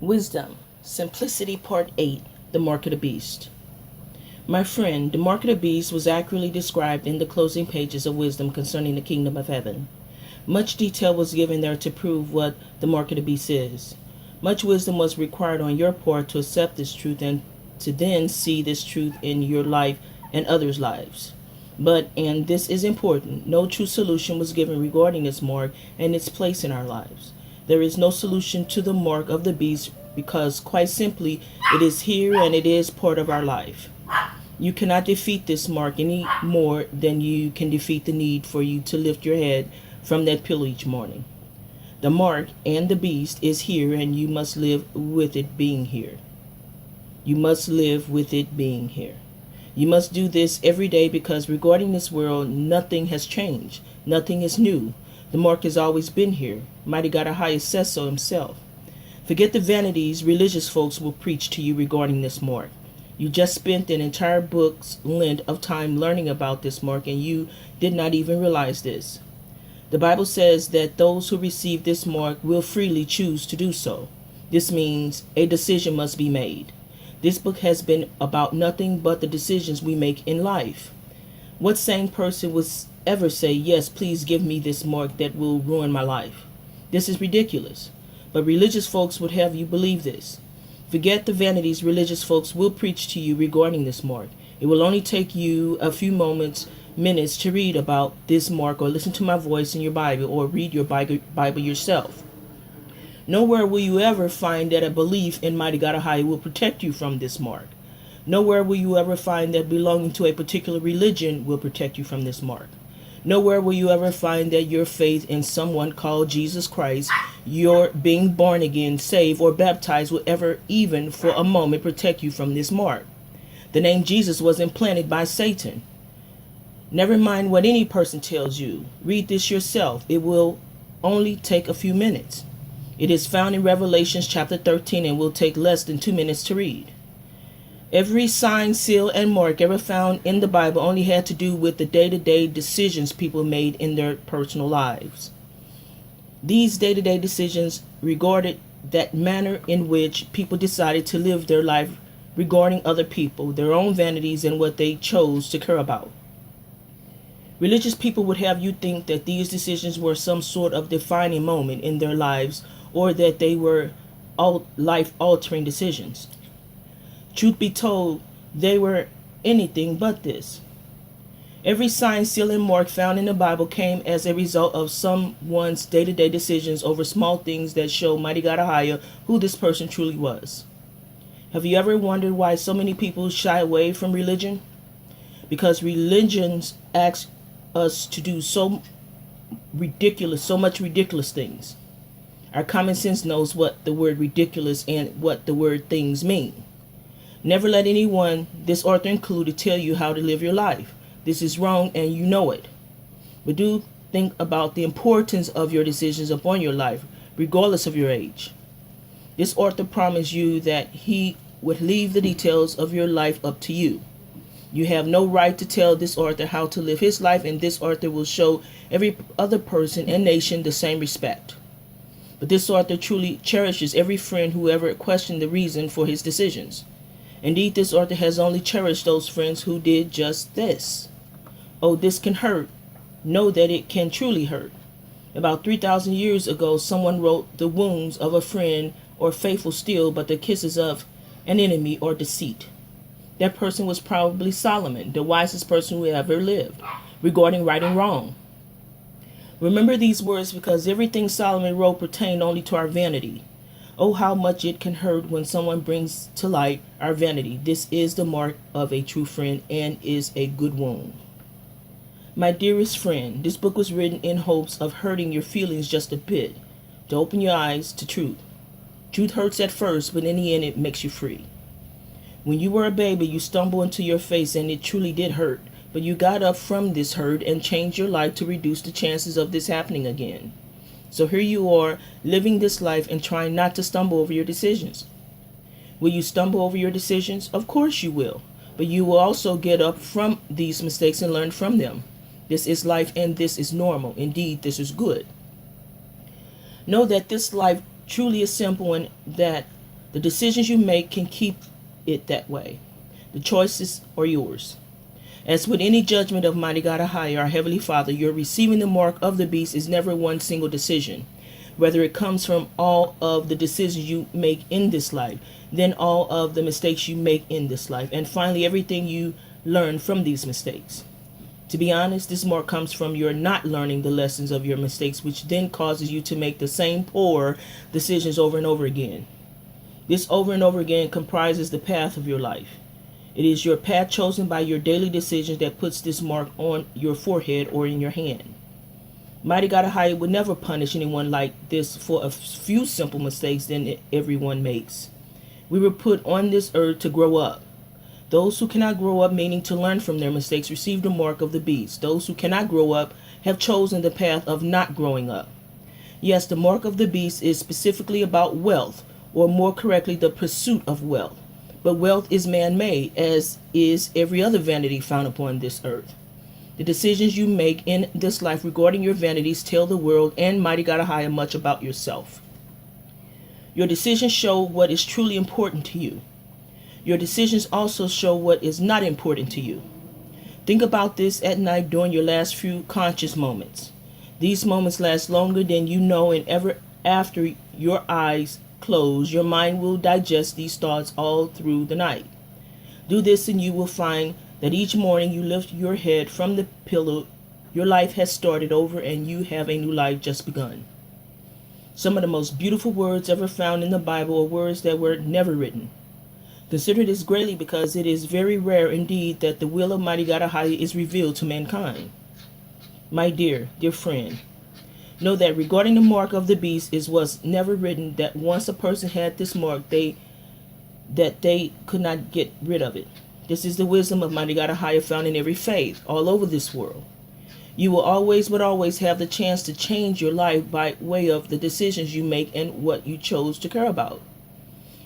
Wisdom, Simplicity Part 8, The Mark of the Beast. My friend, the mark of the beast was accurately described in the closing pages of Wisdom concerning the kingdom of heaven. Much detail was given there to prove what the mark of the beast is. Much wisdom was required on your part to accept this truth and to then see this truth in your life and others' lives. But, and this is important, no true solution was given regarding this mark and its place in our lives. There is no solution to the mark of the beast because, quite simply, it is here and it is part of our life. You cannot defeat this mark any more than you can defeat the need for you to lift your head from that pillow each morning. The mark and the beast is here and you must live with it being here. You must live with it being here. You must do this every day because regarding this world, nothing has changed. Nothing is new. The mark has always been here. Mighty God AHAYAH says so himself. Forget the vanities religious folks will preach to you regarding this mark. You just spent an entire book's length of time learning about this mark and you did not even realize this. The Bible says that those who receive this mark will freely choose to do so. This means a decision must be made. This book has been about nothing but the decisions we make in life. What sane person would ever say, yes, please give me this mark that will ruin my life? This is ridiculous. But religious folks would have you believe this. Forget the vanities religious folks will preach to you regarding this mark. It will only take you a few minutes to read about this mark or listen to my voice in your Bible or read your Bible yourself. Nowhere will you ever find that a belief in Mighty God AHAYAH will protect you from this mark. Nowhere will you ever find that belonging to a particular religion will protect you from this mark. Nowhere will you ever find that your faith in someone called Jesus Christ, your being born again, saved, or baptized will ever even for a moment protect you from this mark. The name Jesus was implanted by Satan. Never mind what any person tells you. Read this yourself. It will only take a few minutes. It is found in Revelation chapter 13 and will take less than 2 minutes to read. Every sign, seal, and mark ever found in the Bible only had to do with the day-to-day decisions people made in their personal lives. These day-to-day decisions regarded that manner in which people decided to live their life regarding other people, their own vanities, and what they chose to care about. Religious people would have you think that these decisions were some sort of defining moment in their lives or that they were life-altering decisions. Truth be told, they were anything but this. Every sign, seal, and mark found in the Bible came as a result of someone's day-to-day decisions over small things that show Mighty God AHAYAH who this person truly was. Have you ever wondered why so many people shy away from religion? Because religions ask us to do so much ridiculous things. Our common sense knows what the word ridiculous and what the word things mean. Never let anyone, this author included, tell you how to live your life. This is wrong and you know it. But do think about the importance of your decisions upon your life, regardless of your age. This author promised you that he would leave the details of your life up to you. You have no right to tell this author how to live his life, and this author will show every other person and nation the same respect. But this author truly cherishes every friend who ever questioned the reason for his decisions. Indeed, this author has only cherished those friends who did just this. Oh, this can hurt. Know that it can truly hurt. About 3,000 years ago, someone wrote the wounds of a friend or faithful still, but the kisses of an enemy or deceit. That person was probably Solomon, the wisest person who ever lived, regarding right and wrong. Remember these words because everything Solomon wrote pertained only to our vanity. Oh, how much it can hurt when someone brings to light our vanity. This is the mark of a true friend and is a good wound. My dearest friend, this book was written in hopes of hurting your feelings just a bit, to open your eyes to truth. Truth hurts at first, but in the end it makes you free. When you were a baby, you stumbled into your face and it truly did hurt, but you got up from this hurt and changed your life to reduce the chances of this happening again. So here you are, living this life and trying not to stumble over your decisions. Will you stumble over your decisions? Of course you will. But you will also get up from these mistakes and learn from them. This is life and this is normal. Indeed, this is good. Know that this life truly is simple and that The decisions you make can keep it that way. The choices are yours. As with any judgment of mighty God AHAYAH, our Heavenly Father, your receiving the mark of the beast is never one single decision. Whether it comes from all of the decisions you make in this life, then all of the mistakes you make in this life, and finally everything you learn from these mistakes. To be honest, this mark comes from your not learning the lessons of your mistakes, which then causes you to make the same poor decisions over and over again. This over and over again comprises the path of your life. It is your path chosen by your daily decisions that puts this mark on your forehead or in your hand. Mighty God AHAYAH would never punish anyone like this for a few simple mistakes that everyone makes. We were put on this earth to grow up. Those who cannot grow up, meaning to learn from their mistakes, receive the mark of the beast. Those who cannot grow up have chosen the path of not growing up. Yes, the mark of the beast is specifically about wealth, or more correctly, the pursuit of wealth. But wealth is man-made, as is every other vanity found upon this earth. The decisions you make in this life regarding your vanities tell the world and mighty God AHAYAH much about yourself. Your decisions show what is truly important to you. Your decisions also show what is not important to you. Think about this at night during your last few conscious moments. These moments last longer than you know, and ever after your eyes close, your mind will digest these thoughts all through the night. Do this and you will find that each morning you lift your head from the pillow, your life has started over and you have a new life just begun. Some of the most beautiful words ever found in the Bible are words that were never written. Consider this greatly, because it is very rare indeed that the will of mighty God AHAYAH is revealed to mankind. My dear friend, know that regarding the mark of the beast, it was never written that once a person had this mark, that they could not get rid of it. This is the wisdom of mighty God AHAYAH found in every faith all over this world. You will always have the chance to change your life by way of the decisions you make and what you chose to care about.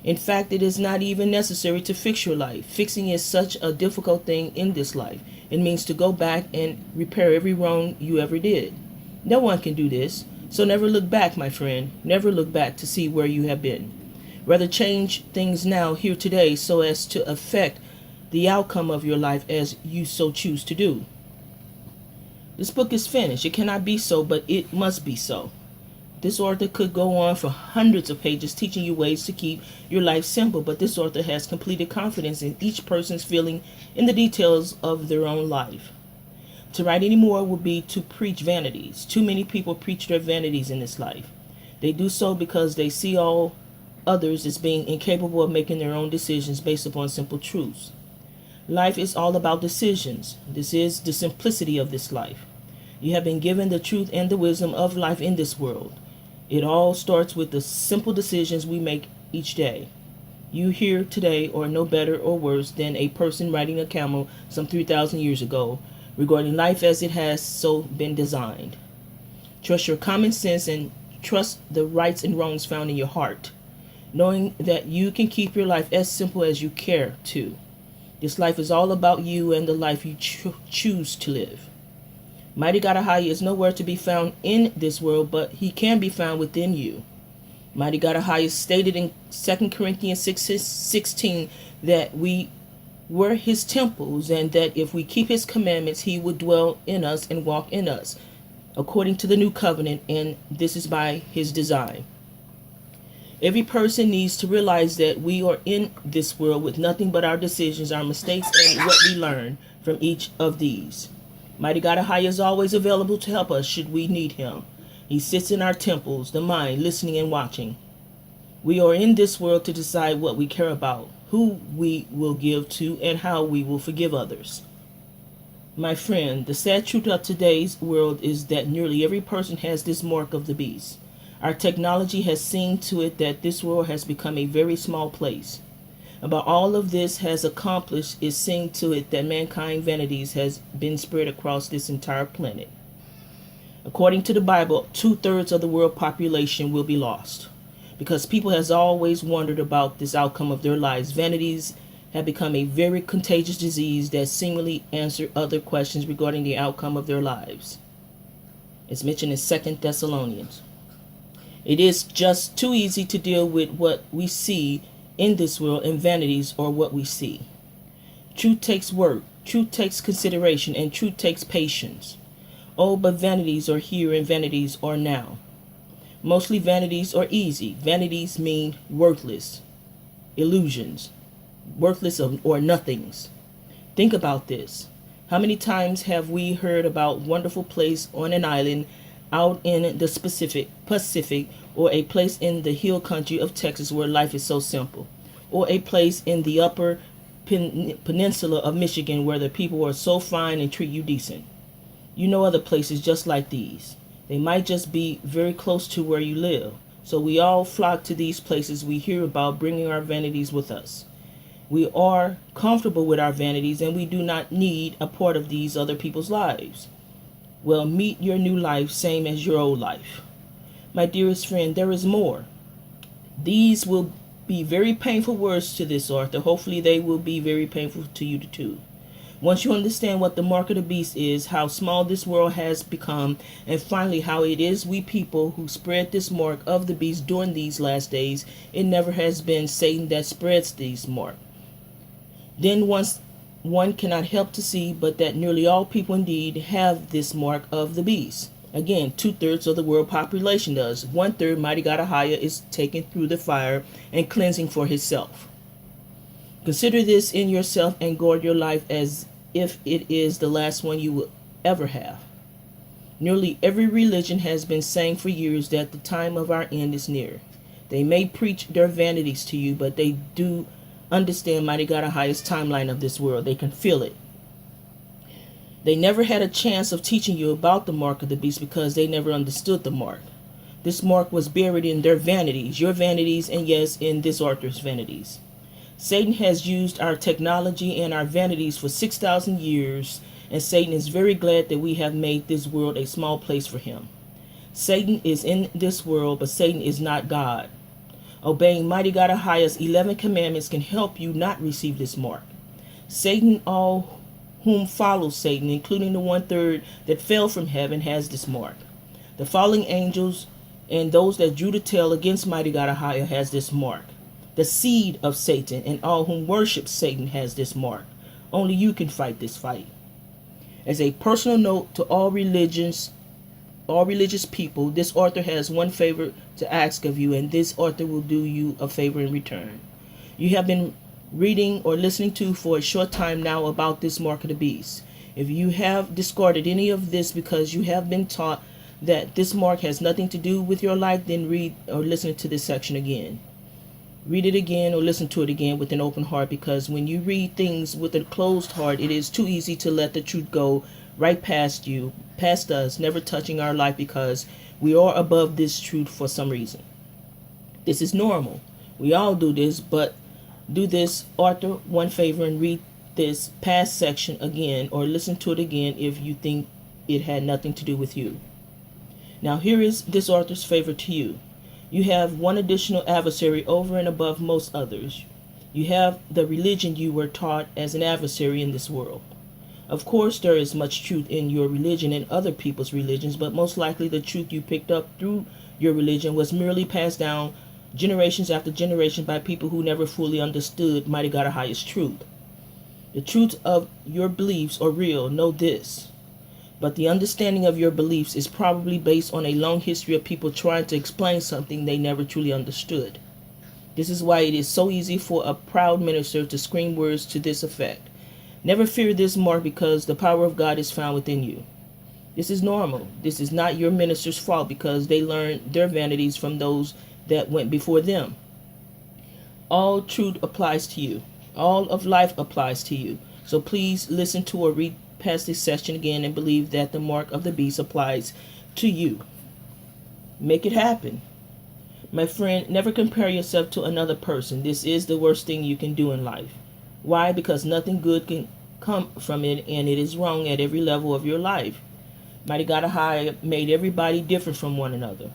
In fact, it is not even necessary to fix your life. Fixing is such a difficult thing in this life. It means to go back and repair every wrong you ever did. No one can do this, so never look back, my friend. Never look back to see where you have been. Rather change things now, here today, so as to affect the outcome of your life as you so choose to do. This book is finished. It cannot be so, but it must be so. This author could go on for hundreds of pages teaching you ways to keep your life simple, but this author has completed confidence in each person's feeling in the details of their own life. To write any more would be to preach vanities. Too many people preach their vanities in this life. They do so because they see all others as being incapable of making their own decisions based upon simple truths. Life is all about decisions. This is the simplicity of this life. You have been given the truth and the wisdom of life in this world. It all starts with the simple decisions we make each day. You here today are no better or worse than a person riding a camel some 3,000 years ago, regarding life as it has so been designed. Trust your common sense and trust the rights and wrongs found in your heart, knowing that you can keep your life as simple as you care to. This life is all about you and the life you choose to live. Mighty God AHAYAH is nowhere to be found in this world, but he can be found within you. Mighty God AHAYAH stated in 2 Corinthians 6:16 that we were his temples, and that if we keep his commandments, he would dwell in us and walk in us, according to the new covenant, and this is by his design. Every person needs to realize that we are in this world with nothing but our decisions, our mistakes, and what we learn from each of these. Mighty God AHAYAH is always available to help us should we need him. He sits in our temples, the mind, listening and watching. We are in this world to decide what we care about, who we will give to, and how we will forgive others. My friend, the sad truth of today's world is that nearly every person has this mark of the beast. Our technology has seen to it that this world has become a very small place. About all of this has accomplished is seeing to it that mankind vanities has been spread across this entire planet. According to the Bible, 2/3 of the world population will be lost. Because people has always wondered about this outcome of their lives, vanities have become a very contagious disease that seemingly answer other questions regarding the outcome of their lives. It's mentioned in 2 Thessalonians. It is just too easy to deal with what we see in this world, and vanities are what we see. Truth takes work, truth takes consideration, and truth takes patience. Oh, but vanities are here and vanities are now. Mostly vanities are easy. Vanities mean worthless, illusions, worthless or nothings. Think about this. How many times have we heard about wonderful place on an island out in the Pacific, or a place in the hill country of Texas where life is so simple, or a place in the upper peninsula of Michigan where the people are so fine and treat you decent? You know other places just like these. They might just be very close to where you live. So we all flock to these places we hear about, bringing our vanities with us. We are comfortable with our vanities, and we do not need a part of these other people's lives. Well, meet your new life same as your old life. My dearest friend, there is more. These will be very painful words to this author. Hopefully they will be very painful to you too. Once you understand what the mark of the beast is, how small this world has become, and finally how it is we people who spread this mark of the beast during these last days, it never has been Satan that spreads these marks. Then once one cannot help to see but that nearly all people indeed have this mark of the beast. Again, 2/3 of the world population does. 1/3, mighty God AHAYAH, is taken through the fire and cleansing for himself. Consider this in yourself and guard your life as if it is the last one you will ever have. Nearly every religion has been saying for years that the time of our end is near. They may preach their vanities to you, but they do understand mighty God AHAYAH's timeline of this world. They can feel it. They never had a chance of teaching you about the mark of the beast because they never understood the mark. This mark was buried in their vanities, your vanities, and yes, in this author's vanities. Satan has used our technology and our vanities for 6,000 years, and Satan is very glad that we have made this world a small place for him. Satan is in this world, but Satan is not God. Obeying mighty God AHAYAH's 11 commandments can help you not receive this mark. Satan, all whom follows Satan, including the 1/3 that fell from heaven, has this mark. The fallen angels and those that drew the tail against mighty God AHAYAH has this mark. The seed of Satan and all whom worship Satan has this mark. Only you can fight this fight. As a personal note to all religious people, this author has one favor to ask of you, and this author will do you a favor in return. You have been reading or listening to for a short time now about this mark of the beast. If you have discarded any of this because you have been taught that this mark has nothing to do with your life, then read or listen to this section again. Read it again or listen to it again with an open heart, because when you read things with a closed heart, it is too easy to let the truth go right past you, past us, never touching our life because we are above this truth for some reason. This is normal. We all do this, but do this author one favor and read this past section again or listen to it again if you think it had nothing to do with you. Now here is this author's favor to you. You have one additional adversary over and above most others. You have the religion you were taught as an adversary in this world. Of course, there is much truth in your religion and other people's religions, but most likely the truth you picked up through your religion was merely passed down generations after generation by people who never fully understood mighty God AHAYAH's truth. The truth of your beliefs are real, know this. But the understanding of your beliefs is probably based on a long history of people trying to explain something they never truly understood. This is why it is so easy for a proud minister to scream words to this effect. Never fear this mark because the power of God is found within you. This is normal. This is not your minister's fault because they learned their vanities from those that went before them. All truth applies to you. All of life applies to you. So please listen to or read past this section again and believe that the mark of the beast applies to you. Make it happen. My friend, never compare yourself to another person. This is the worst thing you can do in life. Why? Because nothing good can come from it, and it is wrong at every level of your life. Mighty God AHAYAH made everybody different from one another.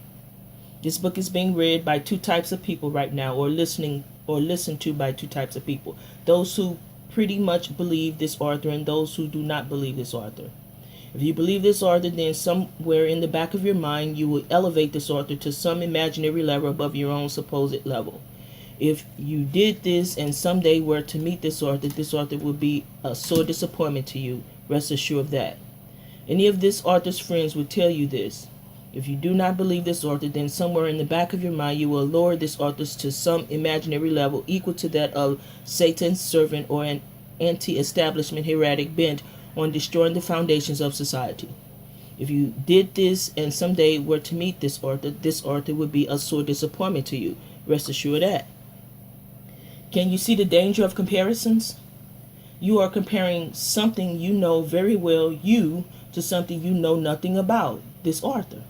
This book is being read by two types of people right now, or listened to by two types of people. Those who pretty much believe this author and those who do not believe this author. If you believe this author, then somewhere in the back of your mind you will elevate this author to some imaginary level above your own supposed level. If you did this and someday were to meet this author would be a sore disappointment to you. Rest assured of that. Any of this author's friends would tell you this. If you do not believe this author, then somewhere in the back of your mind you will lower this author to some imaginary level equal to that of Satan's servant or an anti-establishment heretic bent on destroying the foundations of society. If you did this and someday were to meet this author would be a sore disappointment to you. Rest assured of that. Can you see the danger of comparisons? You are comparing something you know very well, you, to something you know nothing about, this author.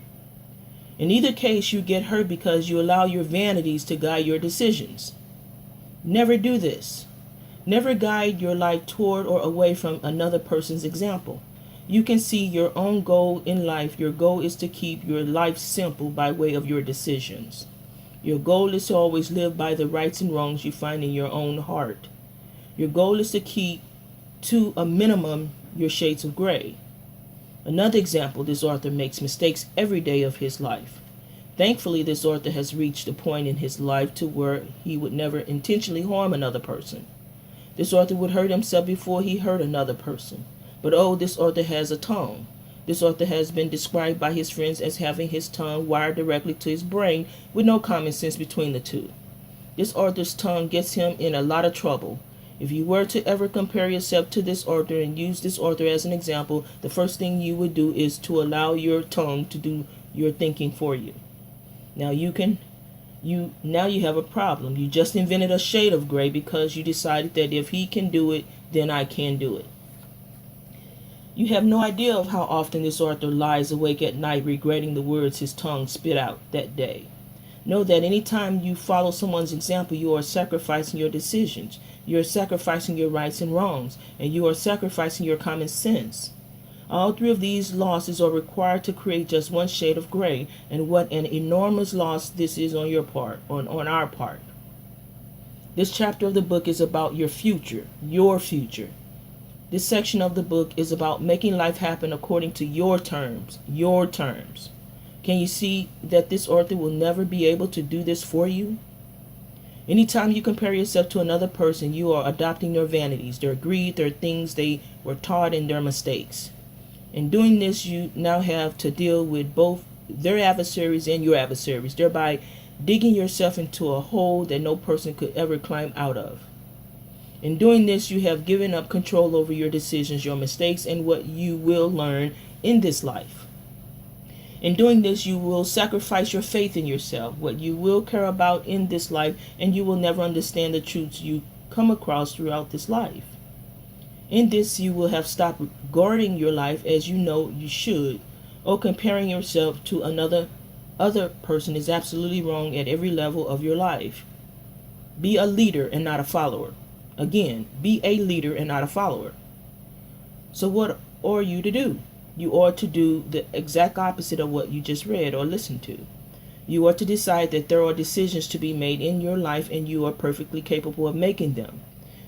In either case, you get hurt because you allow your vanities to guide your decisions. Never do this. Never guide your life toward or away from another person's example. You can see your own goal in life. Your goal is to keep your life simple by way of your decisions. Your goal is to always live by the rights and wrongs you find in your own heart. Your goal is to keep to a minimum your shades of gray. Another example, this author makes mistakes every day of his life. Thankfully, this author has reached a point in his life to where he would never intentionally harm another person. This author would hurt himself before he hurt another person. But oh, this author has a tongue. This author has been described by his friends as having his tongue wired directly to his brain with no common sense between the two. This author's tongue gets him in a lot of trouble. If you were to ever compare yourself to this author and use this author as an example, the first thing you would do is to allow your tongue to do your thinking for you. Now you have a problem. You just invented a shade of gray because you decided that if he can do it, then I can do it. You have no idea of how often this author lies awake at night regretting the words his tongue spit out that day. Know that any time you follow someone's example, you are sacrificing your decisions. You are sacrificing your rights and wrongs, and you are sacrificing your common sense. All three of these losses are required to create just one shade of gray, and what an enormous loss this is on your part, on our part. This chapter of the book is about your future, your future. This section of the book is about making life happen according to your terms, your terms. Can you see that this author will never be able to do this for you? Anytime you compare yourself to another person, you are adopting their vanities, their greed, their things they were taught, and their mistakes. In doing this, you now have to deal with both their adversaries and your adversaries, thereby digging yourself into a hole that no person could ever climb out of. In doing this, you have given up control over your decisions, your mistakes, and what you will learn in this life. In doing this, you will sacrifice your faith in yourself, what you will care about in this life, and you will never understand the truths you come across throughout this life. In this, you will have stopped guarding your life as you know you should, or comparing yourself to other person is absolutely wrong at every level of your life. Be a leader and not a follower. Again, be a leader and not a follower. So what are you to do? You are to do the exact opposite of what you just read or listened to. You are to decide that there are decisions to be made in your life and you are perfectly capable of making them.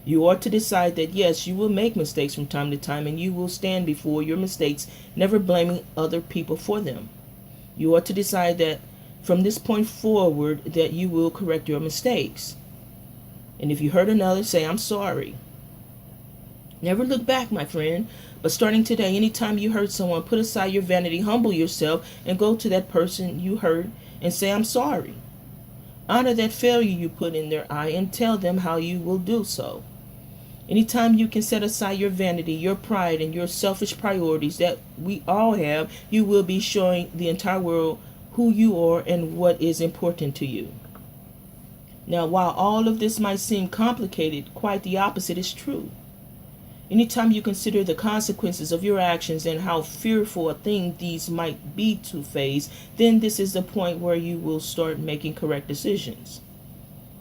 You are to decide that yes, you will make mistakes from time to time and you will stand before your mistakes, never blaming other people for them. You are to decide that from this point forward that you will correct your mistakes. And if you hurt another, say, I'm sorry. Never look back, my friend. But starting today, anytime you hurt someone, put aside your vanity, humble yourself, and go to that person you hurt and say, I'm sorry. Honor that failure you put in their eye and tell them how you will do so. Anytime you can set aside your vanity, your pride, and your selfish priorities that we all have, you will be showing the entire world who you are and what is important to you. Now, while all of this might seem complicated, quite the opposite is true. Anytime you consider the consequences of your actions and how fearful a thing these might be to face, then this is the point where you will start making correct decisions.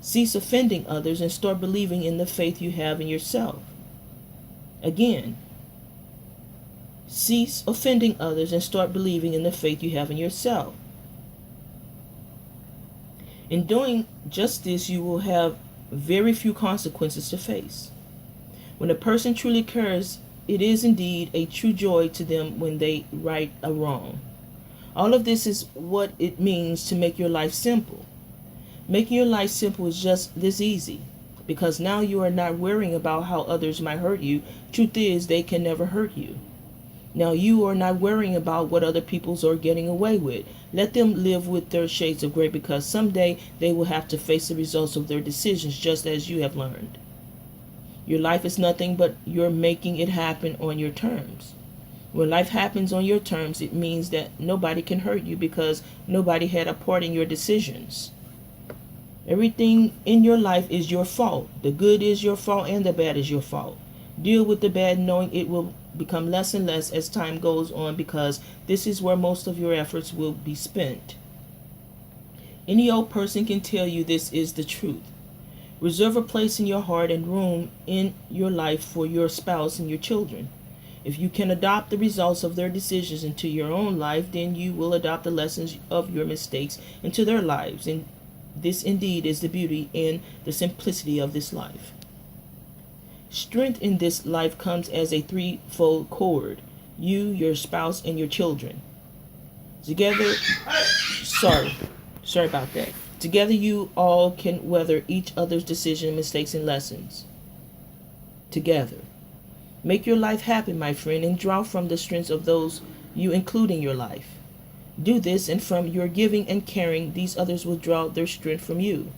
Cease offending others and start believing in the faith you have in yourself. Again, cease offending others and start believing in the faith you have in yourself. In doing just this, you will have very few consequences to face. When a person truly cares, it is indeed a true joy to them when they right a wrong. All of this is what it means to make your life simple. Making your life simple is just this easy, because now you are not worrying about how others might hurt you. Truth is, they can never hurt you. Now you are not worrying about what other peoples are getting away with. Let them live with their shades of gray, because someday they will have to face the results of their decisions, just as you have learned. Your life is nothing but you're making it happen on your terms. When life happens on your terms, it means that nobody can hurt you, because nobody had a part in your decisions. Everything in your life is your fault. The good is your fault and the bad is your fault. Deal with the bad, knowing it will become less and less as time goes on, because this is where most of your efforts will be spent. Any old person can tell you this is the truth. Reserve a place in your heart and room in your life for your spouse and your children. If you can adopt the results of their decisions into your own life, then you will adopt the lessons of your mistakes into their lives. And this indeed is the beauty and the simplicity of this life. Strength in this life comes as a threefold cord: you, your spouse, and your children. Together, sorry about that. Together you all can weather each other's decision, mistakes, and lessons. Together. Make your life happen, my friend, and draw from the strengths of those you include in your life. Do this, and from your giving and caring, these others will draw their strength from you.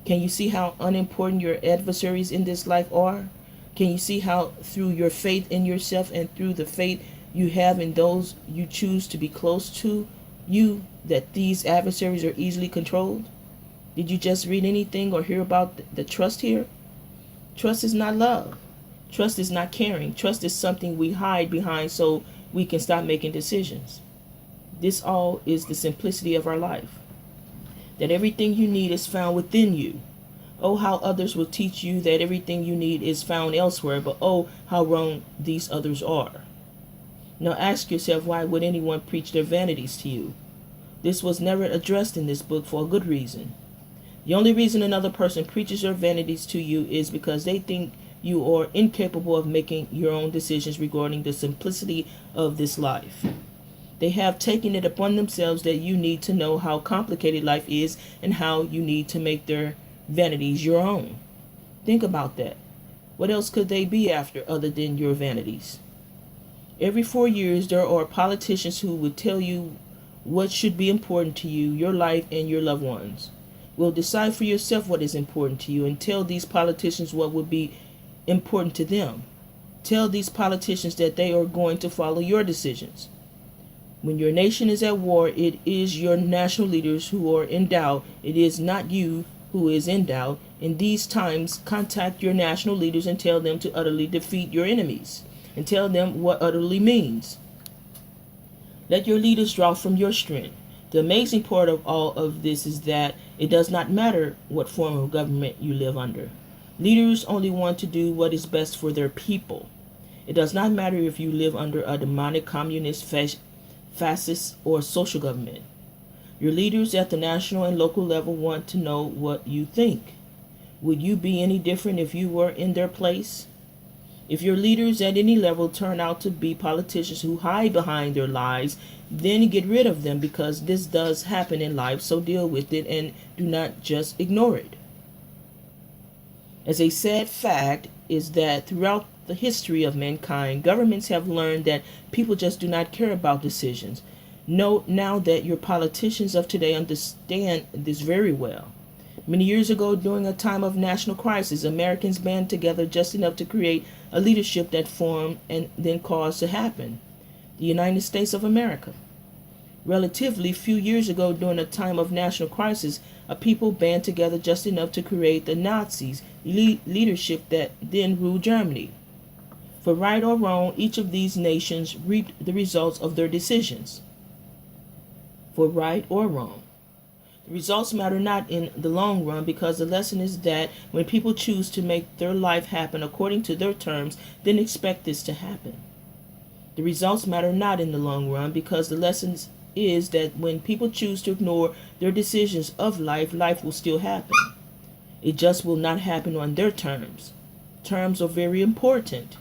Can you see how unimportant your adversaries in this life are? Can you see how through your faith in yourself and through the faith you have in those you choose to be close to you, that these adversaries are easily controlled? Did you just read anything or hear about the trust here? Trust is not love. Trust is not caring. Trust is something we hide behind so we can stop making decisions. This all is the simplicity of our life. That everything you need is found within you. Oh, how others will teach you that everything you need is found elsewhere, but oh, how wrong these others are. Now ask yourself, why would anyone preach their vanities to you? This was never addressed in this book for a good reason. The only reason another person preaches their vanities to you is because they think you are incapable of making your own decisions regarding the simplicity of this life. They have taken it upon themselves that you need to know how complicated life is and how you need to make their vanities your own. Think about that. What else could they be after other than your vanities? Every 4 years, there are politicians who would tell you what should be important to you, your life, and your loved ones. Well, decide for yourself what is important to you and tell these politicians what would be important to them. Tell these politicians that they are going to follow your decisions. When your nation is at war, it is your national leaders who are in doubt. It is not you who is in doubt. In these times, contact your national leaders and tell them to utterly defeat your enemies. And tell them what utterly means. Let your leaders draw from your strength. The amazing part of all of this is that it does not matter what form of government you live under. Leaders only want to do what is best for their people. It does not matter if you live under a demonic communist, fascist, or social government. Your leaders at the national and local level want to know what you think. Would you be any different if you were in their place? If your leaders at any level turn out to be politicians who hide behind their lies, then get rid of them, because this does happen in life, so deal with it and do not just ignore it. As a sad fact is that throughout the history of mankind, governments have learned that people just do not care about decisions. Note now that your politicians of today understand this very well. Many years ago, during a time of national crisis, Americans band together just enough to create a leadership that formed and then caused to happen: the United States of America. Relatively few years ago, during a time of national crisis, a people band together just enough to create the Nazis, leadership that then ruled Germany. For right or wrong, each of these nations reaped the results of their decisions. For right or wrong. The results matter not in the long run, because the lesson is that when people choose to make their life happen according to their terms, then expect this to happen. The results matter not in the long run, because the lesson is that when people choose to ignore their decisions of life, life will still happen. It just will not happen on their terms. Terms are very important.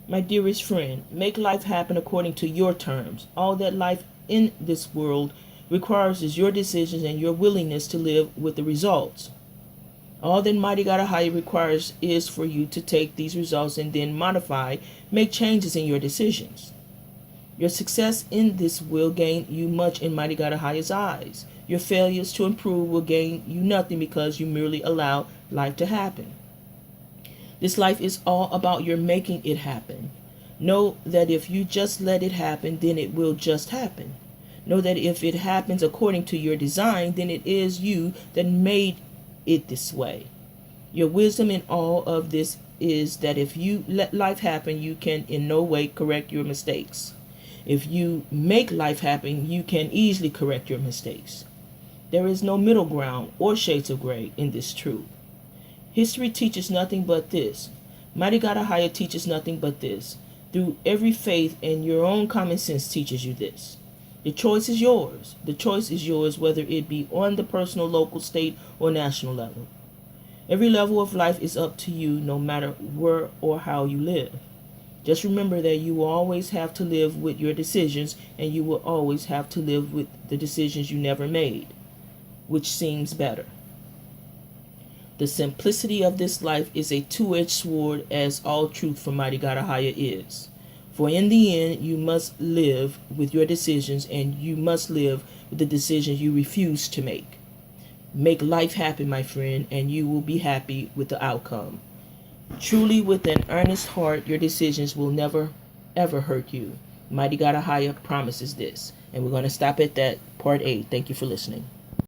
My dearest friend, make life happen according to your terms. All that life in this world requires is your decisions and your willingness to live with the results. All that Mighty God AHAYAH requires is for you to take these results and then modify, make changes in your decisions. Your success in this will gain you much in Mighty God AHAYAH's eyes. Your failures to improve will gain you nothing because you merely allow life to happen. This life is all about your making it happen. Know that if you just let it happen, then it will just happen. Know that if it happens according to your design, then it is you that made it this way. Your wisdom in all of this is that if you let life happen, you can in no way correct your mistakes. If you make life happen, you can easily correct your mistakes. There is no middle ground or shades of gray in this truth. History teaches nothing but this. Mighty God AHAYAH teaches nothing but this. Through every faith, and your own common sense teaches you this. The choice is yours. The choice is yours, whether it be on the personal, local, state, or national level. Every level of life is up to you, no matter where or how you live. Just remember that you will always have to live with your decisions, and you will always have to live with the decisions you never made, which seems better. The simplicity of this life is a two-edged sword, as all truth from Mighty God AHAYAH is. For in the end, you must live with your decisions, and you must live with the decisions you refuse to make. Make life happen, my friend, and you will be happy with the outcome. Truly, with an earnest heart, your decisions will never, ever hurt you. Mighty God AHAYAH promises this. And we're going to stop at that, part 8. Thank you for listening.